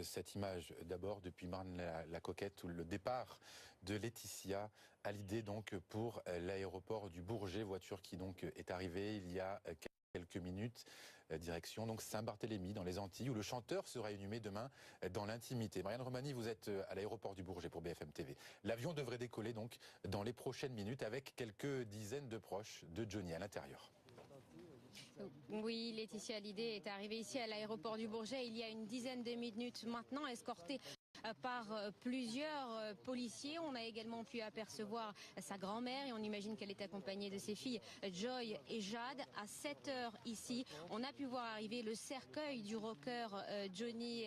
cette image d'abord depuis Marne-la-Coquette où le départ de Laetitia Hallyday donc pour l'aéroport du Bourget, voiture qui donc est arrivée il y a quelques minutes, direction donc Saint-Barthélemy dans les Antilles où le chanteur sera inhumé demain dans l'intimité. Marianne Romani, vous êtes à l'aéroport du Bourget pour BFM TV. L'avion devrait décoller donc dans les prochaines minutes avec quelques dizaines de proches de Johnny à l'intérieur. Oui, Laetitia Hallyday est arrivée ici à l'aéroport du Bourget il y a une dizaine de minutes maintenant, escortée par plusieurs policiers. On a également pu apercevoir sa grand-mère et on imagine qu'elle est accompagnée de ses filles Joy et Jade. À 7h ici, on a pu voir arriver le cercueil du rocker Johnny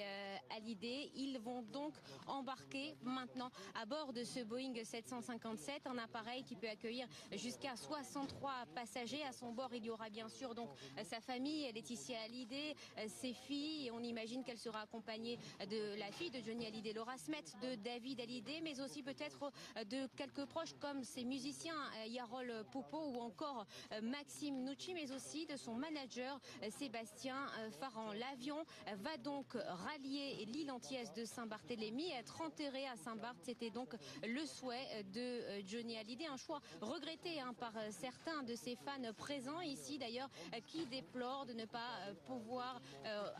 Hallyday. Ils vont donc embarquer maintenant à bord de ce Boeing 757, un appareil qui peut accueillir jusqu'à 63 passagers. À son bord, il y aura bien sûr donc sa famille, Laetitia Hallyday, ses filles, et on imagine qu'elle sera accompagnée de la fille de Johnny Hallyday, Laura Smet, de David Hallyday, mais aussi peut-être de quelques proches comme ses musiciens Yarol Popo ou encore Maxime Nucci, mais aussi de son manager Sébastien Farran. L'avion va donc rallier l'île antillaise de Saint-Barthélemy, être enterré à Saint-Barth. C'était donc le souhait de Johnny Hallyday, un choix regretté par certains de ses fans présents ici d'ailleurs, qui déplorent de ne pas pouvoir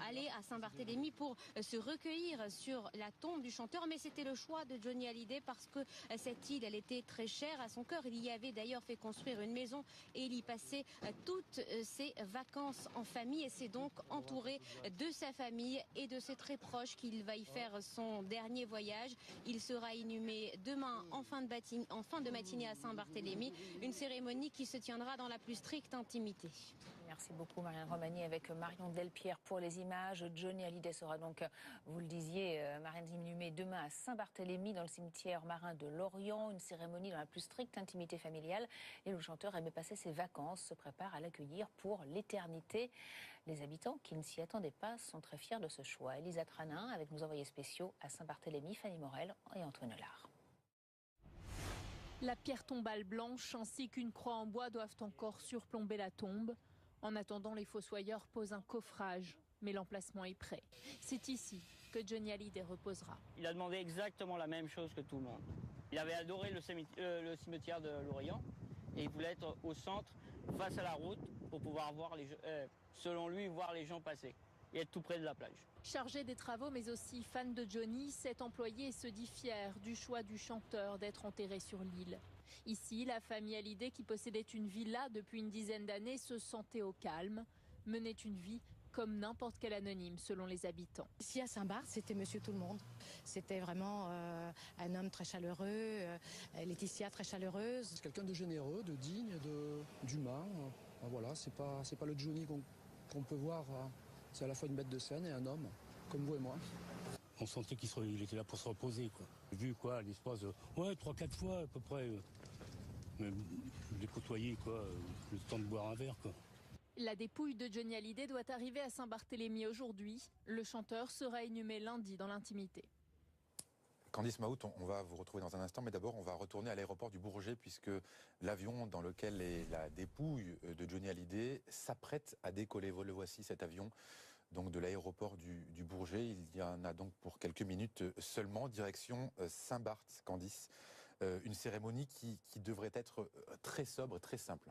aller à Saint-Barthélemy pour se recueillir sur la tombe du chanteur, mais c'était le choix de Johnny Hallyday parce que cette île, elle était très chère à son cœur. Il y avait d'ailleurs fait construire une maison et il y passait toutes ses vacances en famille, et c'est donc entouré de sa famille et de ses très proches qu'il va y faire son dernier voyage. Il sera inhumé demain en fin de matinée à Saint-Barthélemy, une cérémonie qui se tiendra dans la plus stricte intimité. Merci beaucoup Marianne Romani avec Marion Delpierre pour les images. Johnny Hallyday sera donc, vous le disiez, Marianne, inhumé demain à Saint-Barthélemy dans le cimetière marin de Lorient. Une cérémonie dans la plus stricte intimité familiale. Et le chanteur aimait passer ses vacances, se prépare à l'accueillir pour l'éternité. Les habitants qui ne s'y attendaient pas sont très fiers de ce choix. Elisa Tranin avec nos envoyés spéciaux à Saint-Barthélemy, Fanny Morel et Antoine Hollard. La pierre tombale blanche ainsi qu'une croix en bois doivent encore surplomber la tombe. En attendant, les fossoyeurs posent un coffrage, mais l'emplacement est prêt. C'est ici que Johnny Hallyday reposera. Il a demandé exactement la même chose que tout le monde. Il avait adoré le cimetière de Lorient et il voulait être au centre, face à la route, pour pouvoir voir selon lui, voir les gens passer et être tout près de la plage. Chargé des travaux, mais aussi fan de Johnny, cet employé se dit fier du choix du chanteur d'être enterré sur l'île. Ici, la famille Hallyday, qui possédait une villa depuis une dizaine d'années, se sentait au calme, menait une vie comme n'importe quel anonyme selon les habitants. Ici à Saint-Barth, c'était Monsieur Tout-le-Monde. C'était vraiment un homme très chaleureux, Laetitia très chaleureuse. C'est quelqu'un de généreux, de digne, d'humain. Voilà, c'est pas le Johnny qu'on peut voir. C'est à la fois une bête de scène et un homme, comme vous et moi. On sentait qu'il était là pour se reposer, quoi. Vu quoi, l'espace de 3-4 fois à peu près. Je l'ai côtoyé, quoi, le temps de boire un verre, quoi. La dépouille de Johnny Hallyday doit arriver à Saint-Barthélemy aujourd'hui. Le chanteur sera inhumé lundi dans l'intimité. Candice Mahout, on va vous retrouver dans un instant, mais d'abord on va retourner à l'aéroport du Bourget puisque l'avion dans lequel est la dépouille de Johnny Hallyday s'apprête à décoller. Le voici, cet avion donc de l'aéroport du Bourget. Il y en a donc pour quelques minutes seulement, direction Saint-Barth, Candice. Une cérémonie qui devrait être très sobre, très simple.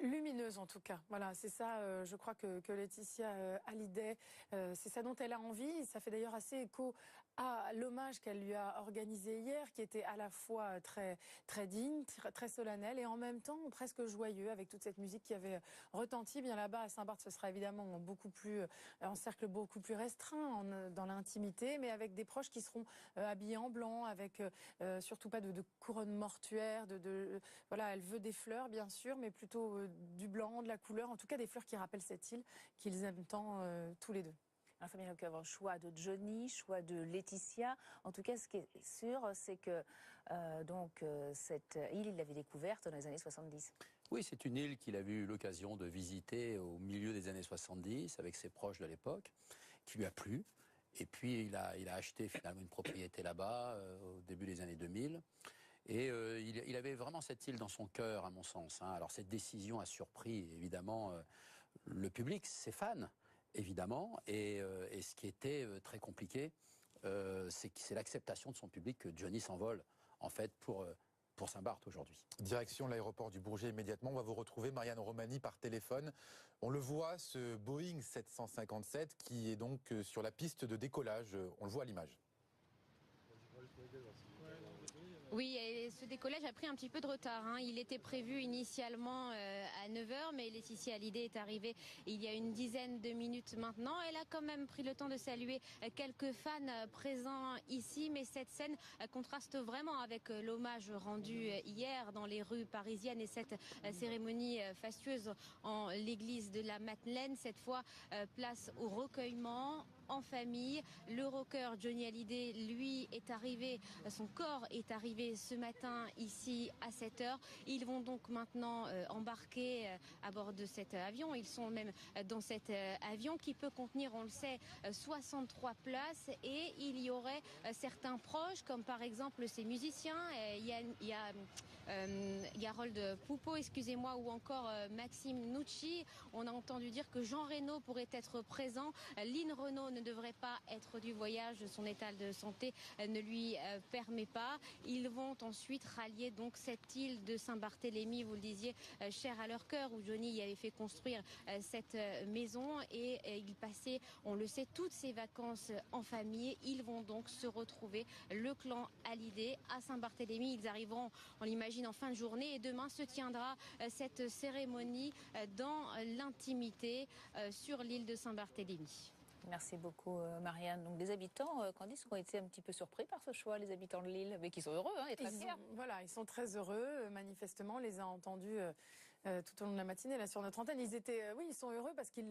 Lumineuse en tout cas, voilà, c'est ça, je crois que Laetitia Hallyday, c'est ça dont elle a envie. Ça fait d'ailleurs assez écho à l'hommage qu'elle lui a organisé hier, qui était à la fois très digne, très solennel et en même temps presque joyeux, avec toute cette musique qui avait retenti bien là-bas à Saint-Barth. Ce sera évidemment beaucoup plus en cercle beaucoup plus restreint, dans l'intimité, mais avec des proches qui seront habillés en blanc, avec surtout pas de couronne mortuaire, voilà, elle veut des fleurs bien sûr, mais plutôt du blanc, de la couleur, en tout cas des fleurs qui rappellent cette île qu'ils aiment tant tous les deux. Alors Fabien Lecoeuvre, choix de Johnny, choix de Laetitia. En tout cas, ce qui est sûr, c'est que cette île, il l'avait découverte dans les années 70. Oui, c'est une île qu'il avait eu l'occasion de visiter au milieu des années 70 avec ses proches de l'époque, qui lui a plu. Et puis il a acheté finalement une propriété là-bas au début des années 2000. Et il avait vraiment cette île dans son cœur, à mon sens. Alors cette décision a surpris évidemment le public, ses fans, évidemment. Et ce qui était très compliqué, c'est l'acceptation de son public que Johnny s'envole, en fait, pour Saint-Barth aujourd'hui. Direction l'aéroport du Bourget immédiatement. On va vous retrouver, Marianne Romani, par téléphone. On le voit, ce Boeing 757 qui est donc sur la piste de décollage. On le voit à l'image. Oui, et ce décollage a pris un petit peu de retard. Il était prévu initialement à 9h, mais Laetitia Hallyday est arrivée il y a une dizaine de minutes maintenant. Elle a quand même pris le temps de saluer quelques fans présents ici, mais cette scène contraste vraiment avec l'hommage rendu hier dans les rues parisiennes et cette cérémonie fastueuse en l'église de la Madeleine. Cette fois, place au recueillement en famille. Le rocker Johnny Hallyday, lui, est arrivé, son corps est arrivé ce matin ici à 7h. Ils vont donc maintenant embarquer à bord de cet avion. Ils sont même dans cet avion qui peut contenir, on le sait, 63 places, et il y aurait certains proches, comme par exemple ces musiciens. Il y a Harold Poupeau, excusez-moi, ou encore Maxime Nucci. On a entendu dire que Jean Reno pourrait être présent. Lynn Renaud ne devrait pas être du voyage. Son état de santé ne lui permet pas. Ils vont ensuite rallier donc cette île de Saint-Barthélemy, vous le disiez, chère à leur cœur, où Johnny y avait fait construire cette maison, et ils passaient, on le sait, toutes ces vacances en famille. Ils vont donc se retrouver, le clan Hallyday, à Saint-Barthélemy. Ils arriveront, on l'imagine, en fin de journée, et demain se tiendra cette cérémonie dans l'intimité sur l'île de Saint-Barthélemy. Merci beaucoup, Marianne. Donc, des habitants, Candice, qui ont été un petit peu surpris par ce choix, les habitants de l'île, mais qui sont heureux et très fiers. Voilà, ils sont très heureux. Manifestement, on les a entendus tout au long de la matinée là sur notre antenne. Ils étaient, oui, ils sont heureux parce qu'ils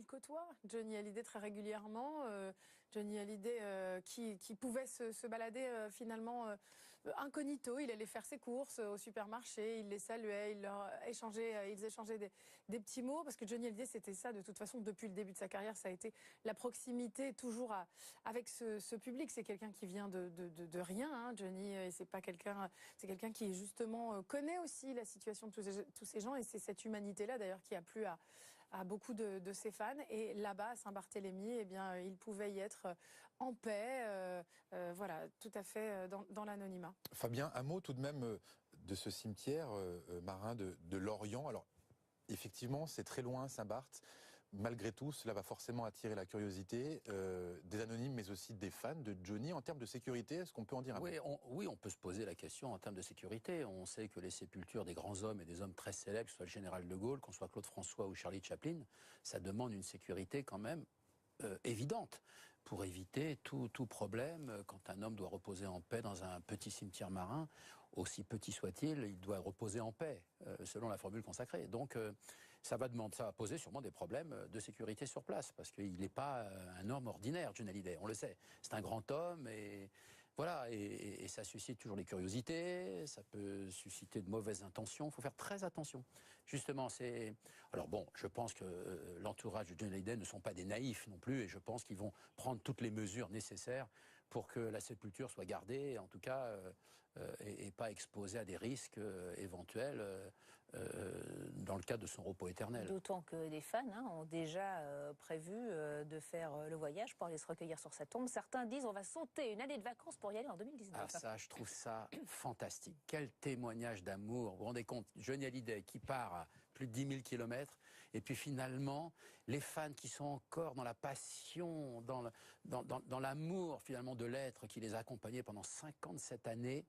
côtoient Johnny Hallyday très régulièrement. Johnny Hallyday qui pouvait se balader finalement incognito. Il allait faire ses courses au supermarché, il les saluait, ils échangeaient des petits mots, parce que Johnny Hallyday, c'était ça de toute façon depuis le début de sa carrière. Ça a été la proximité toujours avec ce public. C'est quelqu'un qui vient de rien, Johnny, et c'est quelqu'un qui justement connaît aussi la situation de tous ces gens, et c'est cette humanité-là d'ailleurs qui a plu à beaucoup de ses fans. Et là-bas, à Saint-Barthélemy, eh bien, il pouvait y être en paix, voilà, tout à fait dans l'anonymat. Fabien, un mot tout de même de ce cimetière marin de Lorient. Alors, effectivement, c'est très loin, Saint-Barth. Malgré tout, cela va forcément attirer la curiosité des anonymes, mais aussi des fans de Johnny. En termes de sécurité, est-ce qu'on peut en dire un mot ? Oui, on peut se poser la question en termes de sécurité. On sait que les sépultures des grands hommes et des hommes très célèbres, que ce soit le général de Gaulle, qu'on soit Claude François ou Charlie Chaplin, ça demande une sécurité quand même évidente, pour éviter tout problème. Quand un homme doit reposer en paix dans un petit cimetière marin, aussi petit soit-il, il doit reposer en paix, selon la formule consacrée. Donc, ça va poser sûrement des problèmes de sécurité sur place, parce qu'il n'est pas un homme ordinaire, Johnny Hallyday, on le sait. C'est un grand homme, et voilà, et ça suscite toujours les curiosités, ça peut susciter de mauvaises intentions. Il faut faire très attention. Justement, alors bon, je pense que l'entourage de Johnny Hallyday ne sont pas des naïfs non plus, et je pense qu'ils vont prendre toutes les mesures nécessaires pour que la sépulture soit gardée, en tout cas, et pas exposée à des risques éventuels dans le cadre de son repos éternel. D'autant que des fans ont déjà prévu de faire le voyage pour aller se recueillir sur sa tombe. Certains disent on va sauter une année de vacances pour y aller en 2019. Ah, ça, je trouve ça fantastique. Quel témoignage d'amour. Vous vous rendez compte, Johnny Hallyday qui part à plus de 10 000 kilomètres, et puis finalement, les fans qui sont encore dans la passion, dans l'amour finalement de l'être qui les a accompagnés pendant 57 années,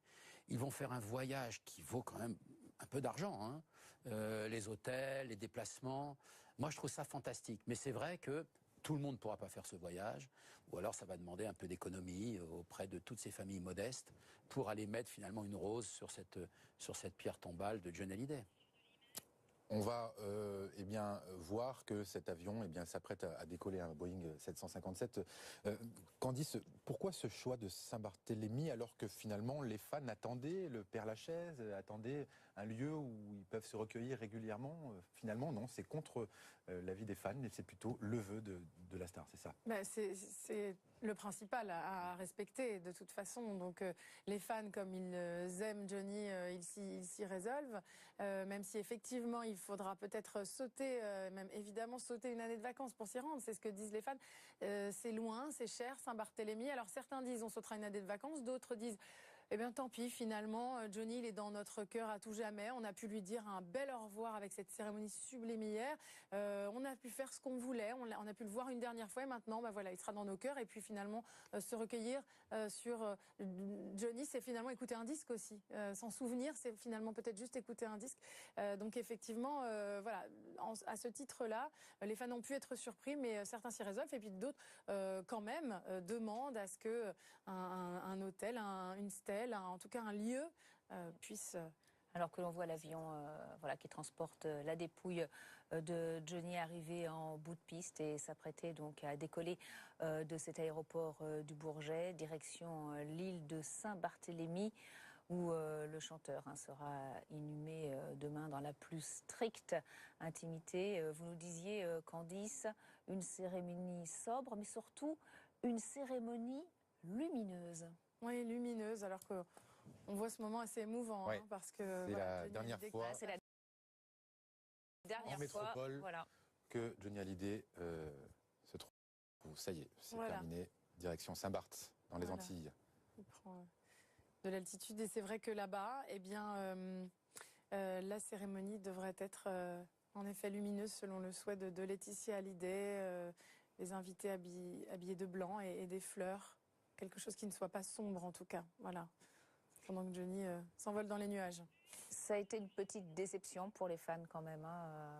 ils vont faire un voyage qui vaut quand même un peu d'argent, les hôtels, les déplacements. Moi, je trouve ça fantastique. Mais c'est vrai que tout le monde ne pourra pas faire ce voyage, ou alors ça va demander un peu d'économie auprès de toutes ces familles modestes pour aller mettre finalement une rose sur cette pierre tombale de Johnny Hallyday. On va voir que cet avion s'apprête à décoller, un Boeing 757. Candice, pourquoi ce choix de Saint-Barthélemy alors que finalement les fans attendaient le Père-Lachaise, attendaient un lieu où ils peuvent se recueillir régulièrement? Finalement, non, c'est contre l'avis des fans, et c'est plutôt le vœu de la star, c'est ça? C'est le principal à respecter de toute façon. Donc les fans, comme ils aiment Johnny, ils s'y résolvent. Même si effectivement il faudra peut-être sauter, même évidemment sauter une année de vacances pour s'y rendre. C'est ce que disent les fans. C'est loin, c'est cher, Saint-Barthélemy. Alors certains disent on sautera une année de vacances, d'autres disent eh bien tant pis, finalement, Johnny, il est dans notre cœur à tout jamais. On a pu lui dire un bel au revoir avec cette cérémonie sublime hier. On a pu faire ce qu'on voulait, on a pu le voir une dernière fois et maintenant, voilà, il sera dans nos cœurs. Et puis finalement, se recueillir sur Johnny, c'est finalement écouter un disque aussi. S'en souvenir, c'est finalement peut-être juste écouter un disque. Donc effectivement, voilà, à ce titre-là, les fans ont pu être surpris, mais certains s'y résolvent. Et puis d'autres, quand même, demandent à ce que un hôtel, une stèle, en tout cas un lieu puisse... Alors que l'on voit l'avion qui transporte la dépouille de Johnny arriver en bout de piste et s'apprêter donc à décoller de cet aéroport du Bourget, direction l'île de Saint-Barthélemy, où le chanteur sera inhumé demain dans la plus stricte intimité. Vous nous disiez, Candice, une cérémonie sobre, mais surtout une cérémonie lumineuse. Oui, lumineuse, alors que on voit ce moment assez émouvant, ouais. Parce que c'est la dernière fois. C'est la dernière en métropole que Johnny Hallyday se trouve. Ça y est, c'est terminé. Direction Saint-Barth, dans les Antilles. Il prend de l'altitude et c'est vrai que là-bas, eh bien, la cérémonie devrait être en effet lumineuse selon le souhait de Laetitia Hallyday, les invités habillés de blanc et des fleurs. Quelque chose qui ne soit pas sombre en tout cas, voilà. Pendant que Johnny s'envole dans les nuages. Ça a été une petite déception pour les fans quand même,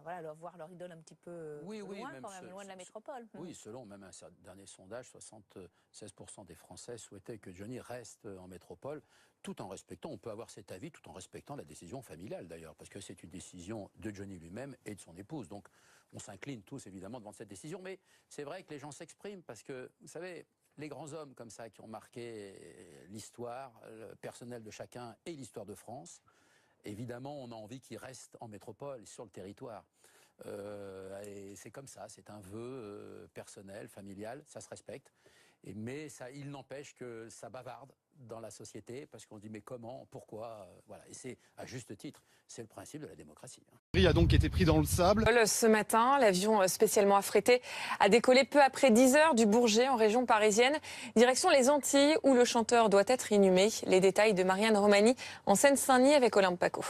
Voilà, voir leur idole un petit peu loin, même quand même, loin de la métropole. Oui, selon même un dernier sondage, 76% des Français souhaitaient que Johnny reste en métropole, tout en respectant, on peut avoir cet avis, tout en respectant la décision familiale d'ailleurs, parce que c'est une décision de Johnny lui-même et de son épouse. Donc on s'incline tous évidemment devant cette décision, mais c'est vrai que les gens s'expriment parce que, vous savez, les grands hommes comme ça qui ont marqué l'histoire personnelle de chacun et l'histoire de France, évidemment, on a envie qu'ils restent en métropole, sur le territoire. Et c'est comme ça, c'est un vœu personnel, familial, ça se respecte. Mais ça, il n'empêche que ça bavarde dans la société, parce qu'on se dit mais comment, pourquoi, voilà. Et c'est à juste titre, c'est le principe de la démocratie. Il a donc été pris dans le sable. Ce matin, l'avion spécialement affrété a décollé peu après 10 heures du Bourget, en région parisienne, direction les Antilles, où le chanteur doit être inhumé. Les détails de Marianne Romani en Seine-Saint-Denis avec Olympe Paco.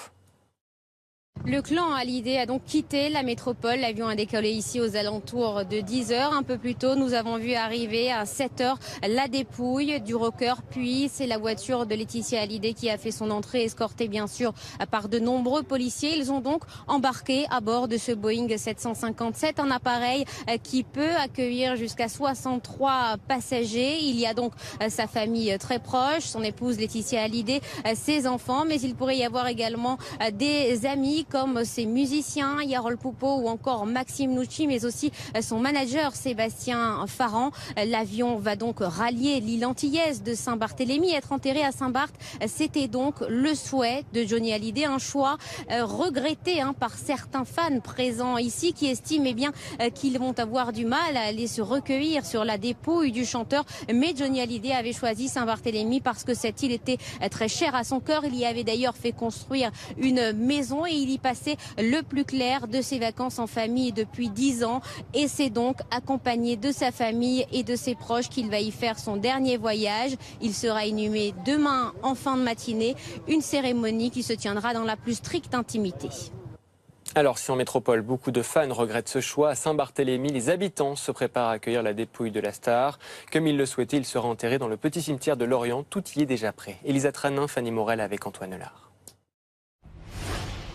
Le clan Hallyday a donc quitté la métropole. L'avion a décollé ici aux alentours de 10 heures. Un peu plus tôt, nous avons vu arriver à 7 heures la dépouille du rocker. Puis, c'est la voiture de Laetitia Hallyday qui a fait son entrée, escortée bien sûr par de nombreux policiers. Ils ont donc embarqué à bord de ce Boeing 757, un appareil qui peut accueillir jusqu'à 63 passagers. Il y a donc sa famille très proche, son épouse Laetitia Hallyday, ses enfants, mais il pourrait y avoir également des amis comme ses musiciens, Yarol Poupeau ou encore Maxime Nucci, mais aussi son manager Sébastien Farran. L'avion va donc rallier l'île antillaise de Saint-Barthélemy, être enterré à Saint-Barth. C'était donc le souhait de Johnny Hallyday, un choix regretté par certains fans présents ici qui estiment qu'ils vont avoir du mal à aller se recueillir sur la dépouille du chanteur. Mais Johnny Hallyday avait choisi Saint-Barthélemy parce que cette île était très chère à son cœur. Il y avait d'ailleurs fait construire une maison et il y passait le plus clair de ses vacances en famille depuis 10 ans. Et c'est donc accompagné de sa famille et de ses proches qu'il va y faire son dernier voyage. Il sera inhumé demain en fin de matinée. Une cérémonie qui se tiendra dans la plus stricte intimité. Alors si en métropole, beaucoup de fans regrettent ce choix, à Saint-Barthélemy, les habitants se préparent à accueillir la dépouille de la star. Comme ils le souhaitaient, il sera enterré dans le petit cimetière de Lorient. Tout y est déjà prêt. Élisa Tranin, Fanny Morel avec Antoine Lard.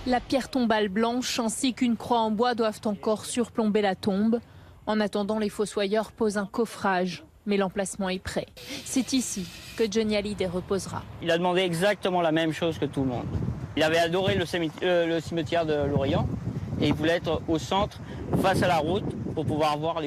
La pierre tombale blanche ainsi qu'une croix en bois doivent encore surplomber la tombe. En attendant, les fossoyeurs posent un coffrage, mais l'emplacement est prêt. C'est ici que Johnny Hallyday reposera. Il a demandé exactement la même chose que tout le monde. Il avait adoré le cimetière de Lorient et il voulait être au centre, face à la route, pour pouvoir voir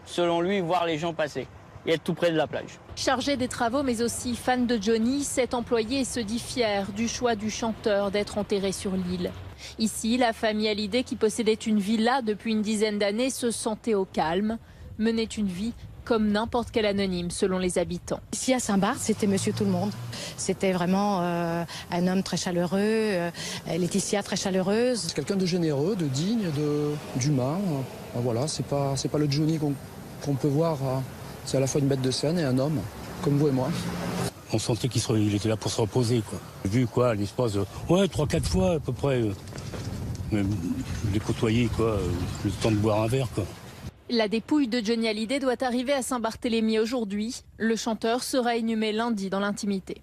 selon lui, voir les gens passer et être tout près de la plage. Chargé des travaux mais aussi fan de Johnny, cet employé se dit fier du choix du chanteur d'être enterré sur l'île. Ici, la famille Hallyday, qui possédait une villa depuis une dizaine d'années, se sentait au calme, menait une vie comme n'importe quel anonyme selon les habitants. Ici à Saint-Barth, c'était Monsieur Tout-le-Monde. C'était vraiment un homme très chaleureux, Laetitia très chaleureuse. C'est quelqu'un de généreux, de digne, d'humain. Voilà, c'est pas le Johnny qu'on peut voir. C'est à la fois une bête de scène et un homme, comme vous et moi. On sentait qu'il était là pour se reposer, quoi. Vu quoi, l'espace de 3-4 fois à peu près, les côtoyer, quoi, le temps de boire un verre, quoi. La dépouille de Johnny Hallyday doit arriver à Saint-Barthélemy aujourd'hui. Le chanteur sera inhumé lundi dans l'intimité.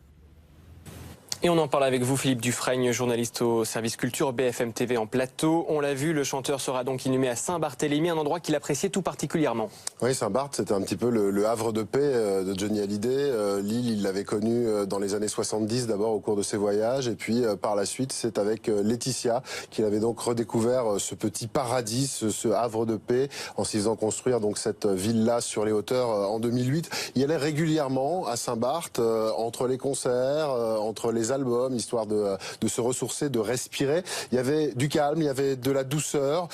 Et on en parle avec vous, Philippe Dufraigne, journaliste au service culture BFM TV en plateau. On l'a vu, le chanteur sera donc inhumé à Saint-Barthélemy, un endroit qu'il appréciait tout particulièrement. Oui, Saint-Barth, c'était un petit peu le havre de paix de Johnny Hallyday. L'île, il l'avait connue dans les années 70, d'abord au cours de ses voyages. Et puis par la suite, c'est avec Laetitia qu'il avait donc redécouvert ce petit paradis, ce havre de paix, en s'y faisant construire donc cette villa sur les hauteurs en 2008. Il allait régulièrement à Saint-Barth, entre les concerts, entre les albums, histoire de se ressourcer, de respirer. Il y avait du calme, il y avait de la douceur,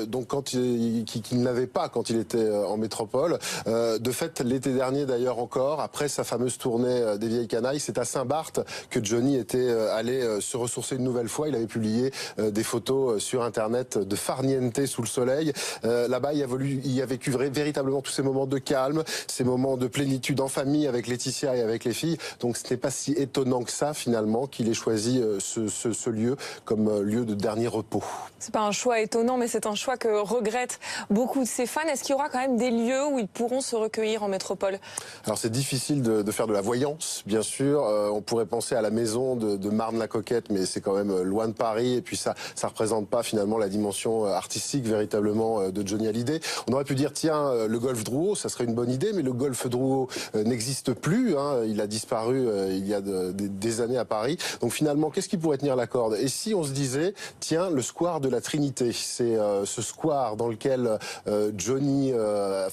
donc qu'il n'avait pas quand il était en métropole. De fait, l'été dernier d'ailleurs encore, après sa fameuse tournée des Vieilles Canailles, c'est à Saint-Barth que Johnny était allé se ressourcer une nouvelle fois. Il avait publié des photos sur Internet de farniente sous le soleil. Là-bas, il a vécu véritablement tous ces moments de calme, ces moments de plénitude en famille avec Laetitia et avec les filles. Donc ce n'est pas si étonnant que ça, finalement, qu'il ait choisi ce lieu comme lieu de dernier repos. C'est pas un choix étonnant, mais c'est un choix que regrettent beaucoup de ses fans. Est-ce qu'il y aura quand même des lieux où ils pourront se recueillir en métropole? Alors c'est difficile de faire de la voyance, bien sûr. On pourrait penser à la maison de Marne-la-Coquette, mais c'est quand même loin de Paris. Et puis ça représente pas finalement la dimension artistique véritablement de Johnny Hallyday. On aurait pu dire, tiens, le golf Drouot, ça serait une bonne idée, mais le golf Drouot n'existe plus. Il a disparu il y a des années à Paris. Donc finalement, qu'est-ce qui pourrait tenir la corde? Et si on se disait, tiens, le square de la Trinité, c'est ce square dans lequel Johnny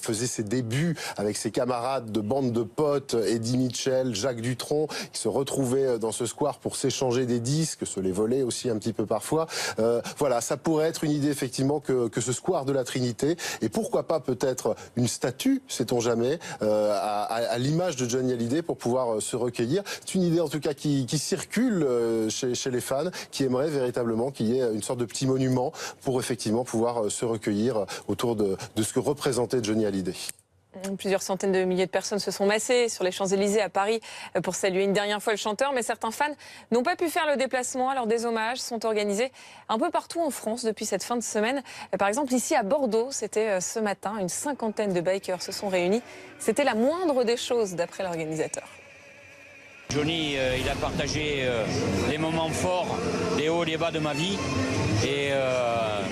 faisait ses débuts avec ses camarades de bande de potes, Eddie Mitchell, Jacques Dutronc, qui se retrouvaient dans ce square pour s'échanger des disques, se les voler aussi un petit peu parfois. Voilà, ça pourrait être une idée effectivement que ce square de la Trinité, et pourquoi pas peut-être une statue, sait-on jamais, à l'image de Johnny Hallyday pour pouvoir se recueillir. C'est une idée en tout cas qui circule chez les fans, qui aimeraient véritablement qu'il y ait une sorte de petit monument pour effectivement pouvoir se recueillir autour de ce que représentait Johnny Hallyday. Plusieurs centaines de milliers de personnes se sont massées sur les Champs-Élysées à Paris pour saluer une dernière fois le chanteur, mais certains fans n'ont pas pu faire le déplacement, alors des hommages sont organisés un peu partout en France depuis cette fin de semaine. Par exemple, ici à Bordeaux, c'était ce matin, une cinquantaine de bikers se sont réunis. C'était la moindre des choses d'après l'organisateur. Johnny, il a partagé les moments forts, les hauts et les bas de ma vie. Et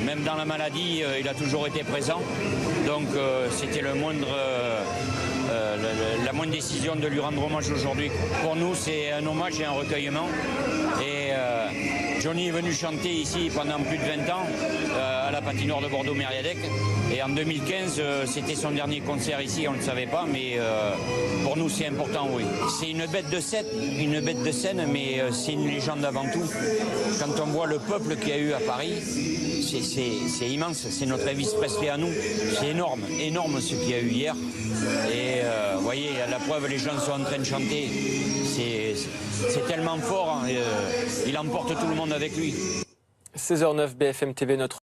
même dans la maladie, il a toujours été présent. Donc c'était la moindre décision de lui rendre hommage aujourd'hui. Pour nous, c'est un hommage et un recueillement. Et Johnny est venu chanter ici pendant plus de 20 ans à la patinoire de Bordeaux-Mériadec. Et en 2015, c'était son dernier concert ici, on ne le savait pas, mais pour nous, c'est important, oui. C'est une bête de scène, mais c'est une légende avant tout. Quand on voit le peuple qu'il y a eu à Paris, c'est immense, c'est notre Elvis Presley à nous. C'est énorme ce qu'il y a eu hier. Et vous voyez, la preuve, les gens sont en train de chanter. C'est tellement fort, il emporte tout le monde avec lui. 16h09 BFM TV, notre